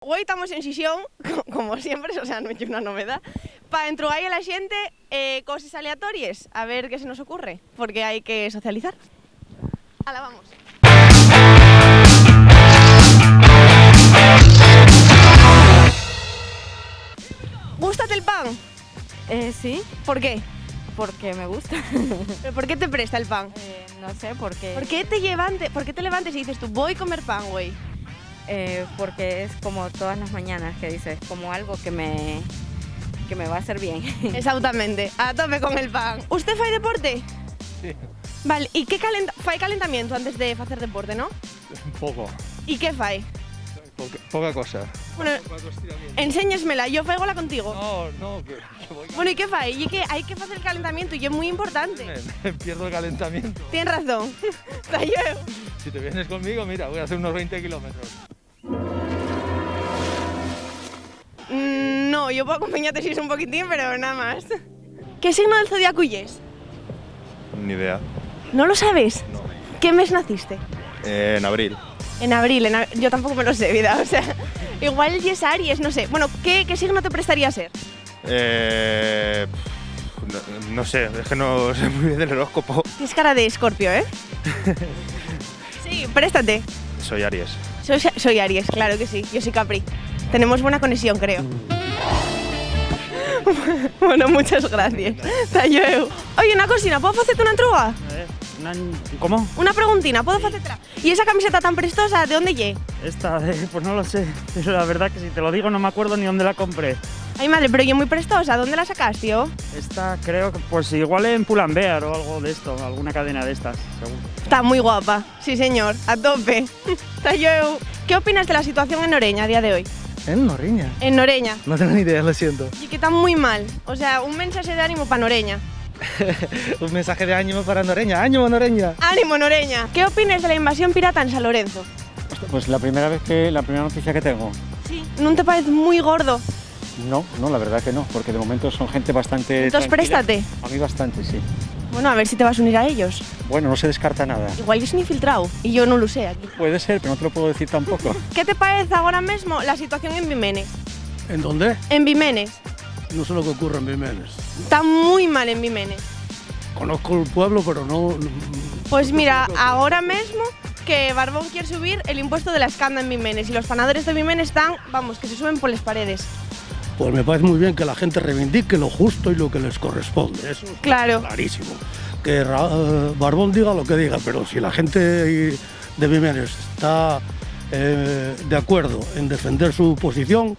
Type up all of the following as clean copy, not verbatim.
Hoy estamos en sesión, como siempre, o sea, no es una novedad, para entregar a la gente cosas aleatorias, a ver qué se nos ocurre, porque hay que socializar. ¡Hala, vamos! ¿Gústate el pan? Sí, ¿Por qué? porque me gusta. ¿Pero por qué te presta el pan? No sé, porque... ¿Por qué te levantes y dices tú, voy a comer pan, güey? Porque es como todas las mañanas que dices, como algo que me va a hacer bien. Exactamente, a tope con el pan. ¿Usted fai deporte? Sí, Vale, ¿y qué fai calentamiento antes de hacer deporte, no? un poco, ¿Y qué fai? poca cosa. Bueno, enséñesmela, yo faigola contigo. No, que voy Bueno, ¿y qué fai? Y que hay que hacer el calentamiento y es muy importante. pierdo el calentamiento. Tienes razón. Hasta yo. Si te vienes conmigo, mira, voy a hacer unos 20 kilómetros. No, yo puedo acompañarte si es un poquitín, pero nada más. ¿Qué signo del zodiaco es? Ni idea. ¿No lo sabes? No. ¿Qué mes naciste? En abril. En abril, yo tampoco me lo sé, vida, o sea, igual es Aries, no sé. Bueno, ¿qué signo te prestaría a ser? No sé, es que no sé muy bien del horóscopo. Tienes cara de Escorpio, ¿eh? Sí, préstate. Soy Aries. Soy Aries, claro que sí, yo soy Capri. Tenemos buena conexión, creo. Bueno, muchas gracias. Hasta luego. Oye, una cosina, ¿puedo hacerte una entruga? ¿Cómo? Una preguntina, ¿puedo hacerte? ¿Y esa camiseta tan prestosa, de dónde lle? Pues no lo sé. Pero la verdad que si te lo digo no me acuerdo ni dónde la compré. Ay, madre, pero yo muy prestosa, ¿dónde la sacaste, tío? Esta creo que pues igual en Pull&Bear o algo de esto, alguna cadena de estas, seguro. Está muy guapa, sí señor, a tope. Hasta luego. ¿Qué opinas de la situación en Noreña a día de hoy? ¿En Noreña? En Noreña. No tengo ni idea, lo siento. Y que está muy mal. O sea, un mensaje de ánimo para Noreña. Un mensaje de ánimo para Noreña. ¡Ánimo, Noreña! ¡Ánimo, Noreña! ¿Qué opinas de la invasión pirata en San Lorenzo? Pues la primera noticia que tengo. Sí. ¿No te parece muy gordo? No, la verdad que no, porque de momento son gente bastante Entonces tranquila. préstate. A mí bastante, sí. Bueno, a ver si te vas a unir a ellos. Bueno, no se descarta nada. Igual es un infiltrado y yo no lo sé aquí. Puede ser, pero no te lo puedo decir tampoco. ¿Qué te parece ahora mismo la situación en Vimenes? ¿En dónde? En Vimenes. No sé lo que ocurre en Vimenes. Está muy mal en Vimenes. Conozco el pueblo, pero no... Pues mira, ahora mismo que Barbón quiere subir el impuesto de la escanda en Vimenes y los panaderos de Vimenes están, vamos, que se suben por las paredes. Pues me parece muy bien que la gente reivindique lo justo y lo que les corresponde. Eso es Claro. clarísimo. Que Barbón diga lo que diga, pero si la gente de Vimenes está de acuerdo en defender su posición,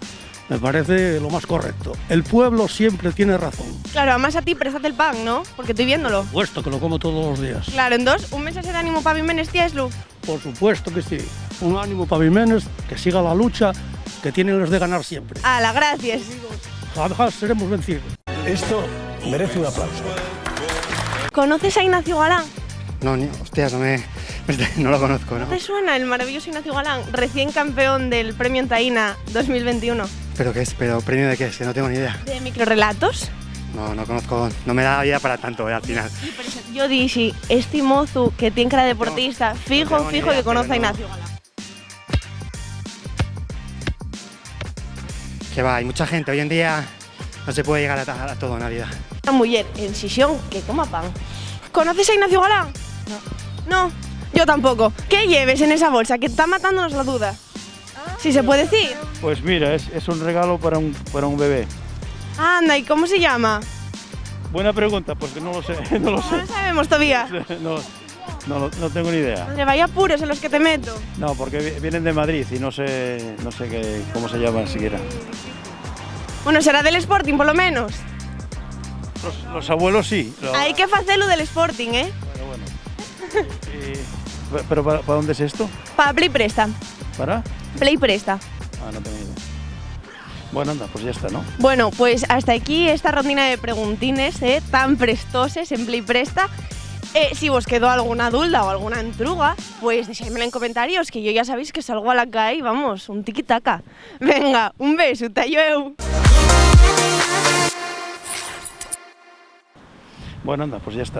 me parece lo más correcto. El pueblo siempre tiene razón. Claro, además a ti préstate el pan, ¿no? Porque estoy viéndolo. Puesto que lo como todos los días. Claro, en dos, un mensaje de ánimo para Vimenes, tía Eslu. Por supuesto que sí. Un ánimo para Vimenes, que siga la lucha, que tienen los de ganar siempre. ¡Hala, gracias! Jamás seremos vencidos. Esto merece un aplauso. ¿Conoces a Ignacio Galán? No, hostias, no lo conozco, ¿no? ¿No te suena el maravilloso Ignacio Galán, recién campeón del Premio Antaína 2021? ¿Pero qué es? ¿Pero premio de qué es? Que no tengo ni idea. ¿De microrelatos? No conozco, no me da vida para tanto, al final. Sí, pero yo dije, este mozo que tiene cara de deportista, fijo tengo ni idea, que conoce a pero no. Ignacio Galán. Que va, hay mucha gente, hoy en día no se puede llegar a todo en la vida. Una mujer en sesión que coma pan. ¿Conoces a Ignacio Galán? No, yo tampoco. ¿Qué lleves en esa bolsa? Que está matándonos la duda. Si se puede decir. Pues mira, es un regalo para un bebé. Anda, ¿y cómo se llama? Buena pregunta, pues que no lo sé, No lo sabemos todavía. no tengo ni idea. Madre, vaya apuros en los que te meto. No, porque vienen de Madrid y no sé cómo se llaman siquiera. Bueno, será del Sporting por lo menos. Los abuelos sí. Hay que hacerlo del Sporting, ¿eh? Bueno. ¿Pero para dónde es esto? Para Play Presta. ¿Para? Play Presta. No tengo idea. Bueno, anda, pues ya está, ¿no? Bueno, pues hasta aquí esta rondina de preguntines, tan prestoses en Play Presta. Si vos quedó alguna duda o alguna entruga, pues dejadmela en comentarios, que yo ya sabéis que salgo a la calle y vamos, un tiquitaca. Venga, un beso, tallo. Bueno, anda, pues ya está, ¿no?